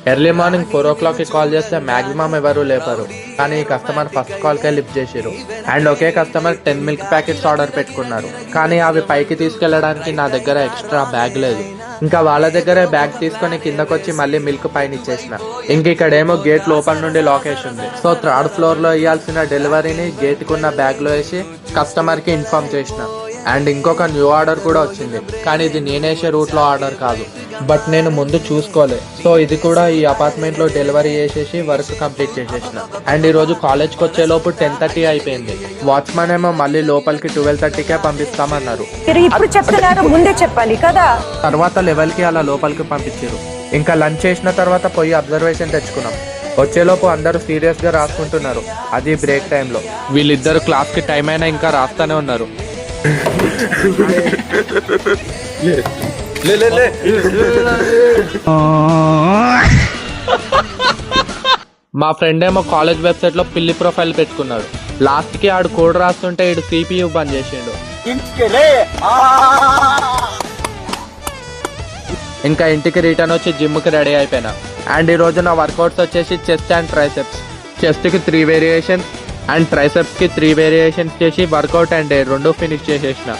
Early morning 4 o'clock కి call చేస్తే maximum ఎవరు లేపరు, కానీ ఈ కస్టమర్ ఫస్ట్ కాల్కే లిఫ్ట్ చేసిరు. And okay customer 10 milk packets order పెట్టుకున్నారు, కానీ అవి పైకి తీసుకెళ్లడానికి నా దగ్గర ఎక్స్ట్రా బ్యాగ్ లేదు. ఇంకా వాళ్ళ దగ్గరే బ్యాగ్ తీసుకొని కిందకొచ్చి మళ్ళీ మిల్క్ పైన ఇచ్చేసిన. ఇంక ఇక్కడేమో గేట్ లోపల నుండి లాక్ వేసి ఉంది. సో 3rd floor లో ఇవ్వాల్సిన డెలివరీని గేట్ కున్న బ్యాగ్ లో వేసి కస్టమర్ కి ఇన్ఫార్మ్ చేసిన. అండ్ ఇంకొక న్యూ ఆర్డర్ కూడా వచ్చింది, కానీ ఇది నేనేసే రూట్ లో ఆర్డర్ కాదు, బట్ నేను ముందు చూసుకోలే. సో ఇది కూడా ఈ అపార్ట్మెంట్ లో డెలివరీ చేసేసి వర్క్ కంప్లీట్ చేసేసిన. అండ్ ఈ రోజు కాలేజ్కి వచ్చే లోపు 10:30 అయిపోయింది. వాచ్మెన్ ఏమో మళ్ళీ లోపలికి 12:30కే పంపిస్తామన్నారు. ఇప్పుడు చెప్తున్నారు, ముందే చెప్పాలి కదా. తర్వాత 11 కి అలా లోపలికి పంపించారు. ఇంకా లంచ్ చేసిన తర్వాత పోయి అబ్జర్వేషన్ తెచ్చుకున్నాం. వచ్చేలోపు అందరూ సీరియస్ గా రాసుకుంటున్నారు, అది బ్రేక్ టైంలో. వీళ్ళిద్దరు క్లాస్ కి టైం అయినా ఇంకా రాస్తానే ఉన్నారు. మా ఫ్రెండ్ ఏమో కాలేజ్ వెబ్సైట్ లో పిల్లి ప్రొఫైల్ పెట్టుకున్నాడు. లాస్ట్ కి ఆడు కోడ్ రాస్తుంటే ఇడు CPU బంద్ చేసిండు. ఇంకా ఇంటికి రిటర్న్ వచ్చి జిమ్ కి రెడీ అయిపోయినా. అండ్ ఈ రోజు నా వర్కౌట్స్ వచ్చేసి చెస్ట్ అండ్ ట్రైసెప్స్. చెస్ట్ కి 3 వేరియేషన్స్ అండ్ ట్రైసెప్స్ కి 3 వేరియేషన్స్ చేసి వర్కౌట్ అండ్ 2 ఫినిష్ చేసేసిన.